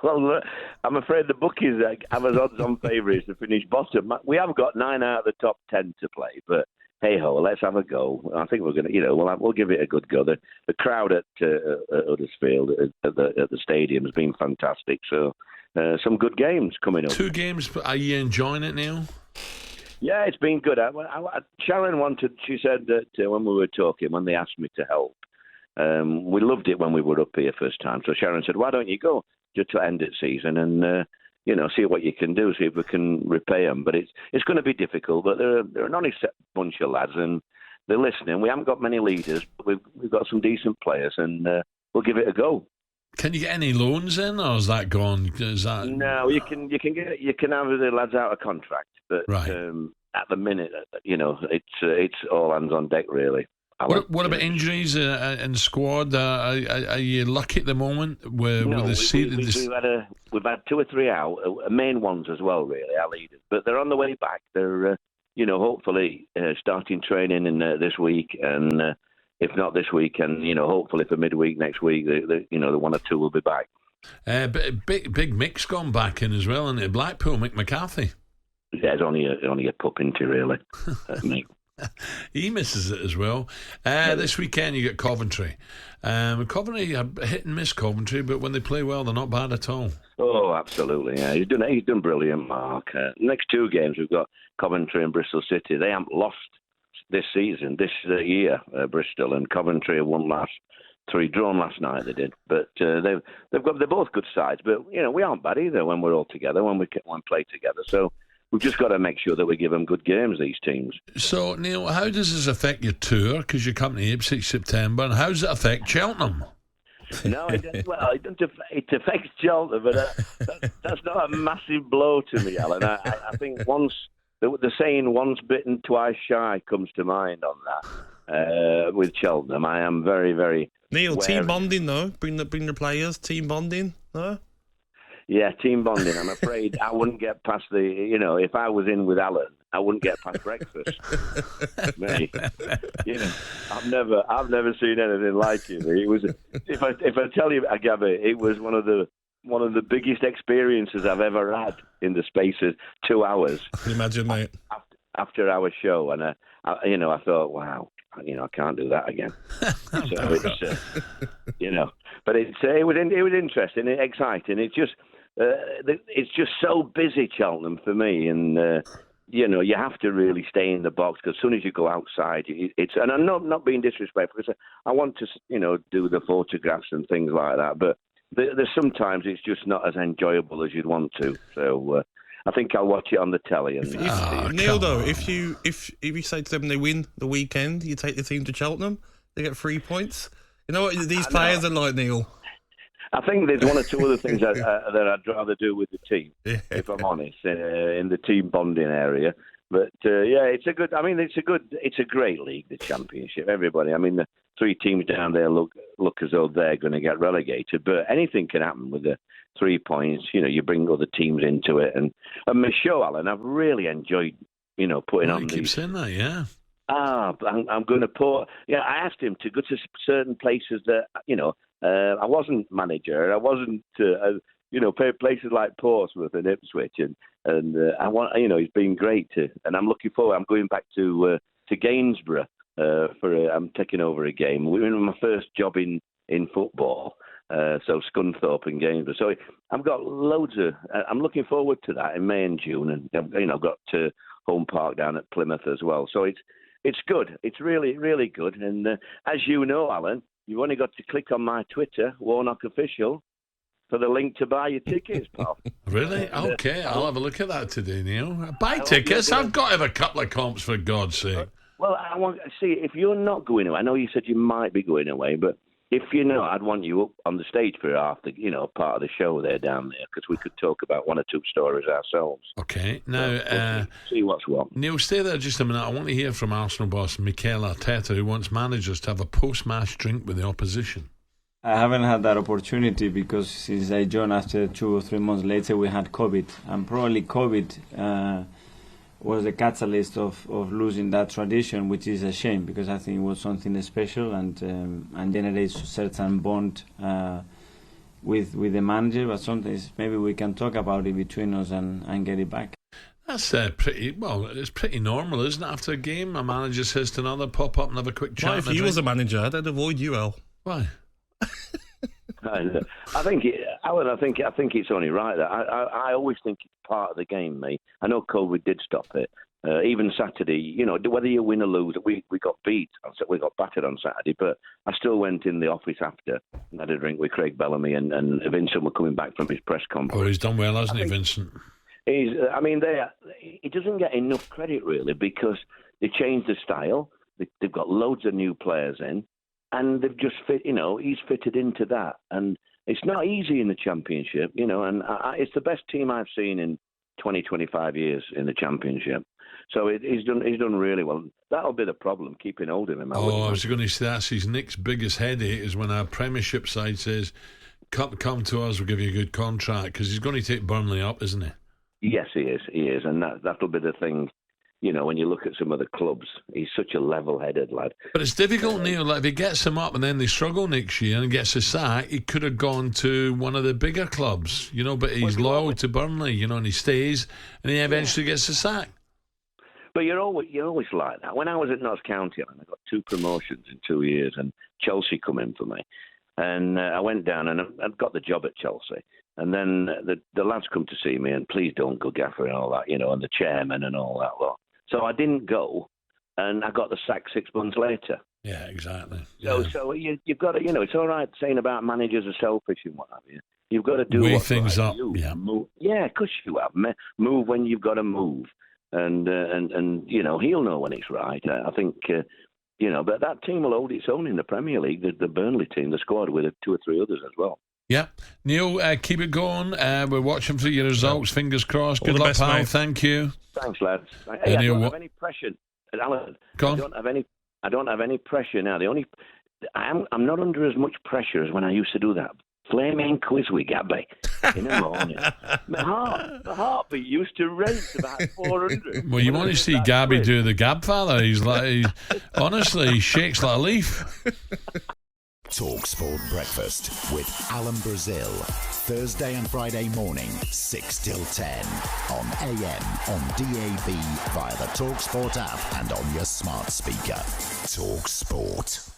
Well, I'm afraid the bookies have us odds on favourites to finish bottom. We have got 9 out of the top 10 to play, but hey ho, let's have a go. I think we're going to, we'll give it a good go. The crowd at Huddersfield at the stadium has been fantastic. So some good games coming up. 2 games, but are you enjoying it, Neil? Yeah, it's been good. Sharon she said that when we were talking, when they asked me to help, we loved it when we were up here first time. So Sharon said, why don't you go just to end the season and, see what you can do, see if we can repay them. But it's going to be difficult, but they're an honest bunch of lads and they're listening. We haven't got many leaders, but we've got some decent players and we'll give it a go. Can you get any loans in, or is that gone? No, you can have the lads out of contract, but right. At the minute, it's all hands on deck really. What about injuries in the squad? Are you lucky at the moment with the season? We've had 2 or 3 out, main ones as well, really, our leaders. But they're on the way back. They're, hopefully starting training in this week, and if not this weekend, hopefully for midweek next week, the 1 or 2 will be back. Big Mick's gone back in as well, and Blackpool, Mick McCarthy. Yeah, it's only a pup into really, Mick. He misses it as well. This weekend you get Coventry. Coventry are hit and miss Coventry, but when they play well, they're not bad at all. Oh, absolutely. Yeah, he's done brilliant, Mark. Next 2 games we've got Coventry and Bristol City. They haven't lost this season, this year. Bristol and Coventry have won last 3, drawn last night. They did, but they're both good sides. But we aren't bad either when we're all together, when we play together. So. We've just got to make sure that we give them good games, these teams. So, Neil, how does this affect your tour? Because you're coming to Ipswich September, and how does it affect Cheltenham? No, it affects Cheltenham, but that's not a massive blow to me, Alan. I think the saying "once bitten, twice shy" comes to mind on that. With Cheltenham, I am very, very Neil, team bonding though. Bring the players. Team bonding, no. Yeah, team bonding. I'm afraid I wouldn't get past if I was in with Alan, I wouldn't get past breakfast. Mate, I've never seen anything like it. It was, if I tell you, Gabby, it was one of the biggest experiences I've ever had in the space of 2 hours. Imagine, mate. After our show, and I thought, wow, I can't do that again. So it's, but it was interesting, exciting. It's just so busy, Cheltenham, for me, and you have to really stay in the box because as soon as you go outside, and I'm not being disrespectful because I want to do the photographs and things like that, but there's sometimes it's just not as enjoyable as you'd want to. So I think I'll watch it on the telly. And Neil, though, if you say to them they win the weekend, you take the team to Cheltenham, they get 3 points. You know what these players are like, Neil? I think there's 1 or 2 other things that I'd rather do with the team, if I'm honest, in the team bonding area. But it's a great league, the Championship. Everybody, the 3 teams down there look as though they're going to get relegated. But anything can happen with the 3 points. You bring other teams into it, and my show, Alan, I've really enjoyed, putting on these. Keep saying that, yeah. I'm going to put. Yeah, I asked him to go to certain places that I wasn't manager. I wasn't, places like Portsmouth and Ipswich, and I want, he's been great and I'm looking forward. I'm going back to Gainsborough I'm taking over a game. We're in my first job in football, so Scunthorpe and Gainsborough. So I've got loads of. I'm looking forward to that in May and June, and I've got home park down at Plymouth as well. So it's good. It's really, really good. And as you know, Alan, you've only got to click on my Twitter, Warnock Official, for the link to buy your tickets, pal. Really? Okay, I'll have a look at that today, Neil. Buy tickets? I've got to have a couple of comps, for God's sake. Well, I want to see, if you're not going away, I know you said you might be going away, but if you're not, I'd want you up on the stage for half the, part of the show there down there, because we could talk about 1 or 2 stories ourselves. Okay, now... see what's what. Neil, stay there just a minute. I want to hear from Arsenal boss Mikel Arteta, who wants managers to have a post-match drink with the opposition. I haven't had that opportunity because since I joined after 2 or 3 months later, we had COVID. And probably COVID was the catalyst of losing that tradition, which is a shame because I think it was something special and generates a certain bond with the manager, but sometimes maybe we can talk about it between us and get it back. That's it's pretty normal, isn't it? After a game, a manager says to another, pop up and have a quick chat. Well, if you was a manager, I'd avoid you, Al. Why? I think it's only right that I always think it's part of the game, mate. I know COVID did stop it. Even Saturday, whether you win or lose, we got beat. We got battered on Saturday, but I still went in the office after and had a drink with Craig Bellamy and Vincent were coming back from his press conference. Oh, he's done well, hasn't he, Vincent? He doesn't get enough credit, really, because they changed the style. They've got loads of new players in, and they've just he's fitted into that. And it's not easy in the Championship, and it's the best team I've seen in 25 years in the Championship. So he's done really well. That'll be the problem, keeping hold of him. I was going to say that's his Nick's biggest headache is when our Premiership side says, come to us, we'll give you a good contract, because he's going to take Burnley up, isn't he? Yes, he is, and that'll be the thing. When you look at some of the clubs, he's such a level-headed lad. But it's difficult, Neil. Like if he gets them up and then they struggle next year and gets a sack, he could have gone to one of the bigger clubs, But he's loyal to Burnley, and he stays, and he eventually gets a sack. But you're always like that. When I was at Notts County, I got 2 promotions in 2 years, and Chelsea come in for me, and I went down and I got the job at Chelsea. And then the lads come to see me, and please don't go, Gaffer, and all that, and the chairman and all that lot. So I didn't go, and I got the sack 6 months later. Yeah, exactly. Yeah. So you've got to, it's all right saying about managers are selfish and what have you. You've got to do weigh things up. Yeah, because you have move when you've got to move, and he'll know when it's right. I think. But that team will hold its own in the Premier League. The Burnley team, the squad with 2 or 3 others as well. Yeah. Neil, keep it going. We're watching for your results. Fingers crossed. Good luck, best, pal. mate. Thank you. Thanks, lads. Hey, I don't have any pressure. Alan, go on. I don't have any pressure now. I'm not under as much pressure as when I used to do that flaming quiz with Gabby in the morning. My heartbeat used to race about 400. Well, you want to see Gabby do the Gabfather. Honestly, he shakes like a leaf. talkSPORT Breakfast with Alan Brazil. Thursday and Friday morning, 6 till 10. On AM, on DAB, via the talkSPORT app and on your smart speaker. talkSPORT.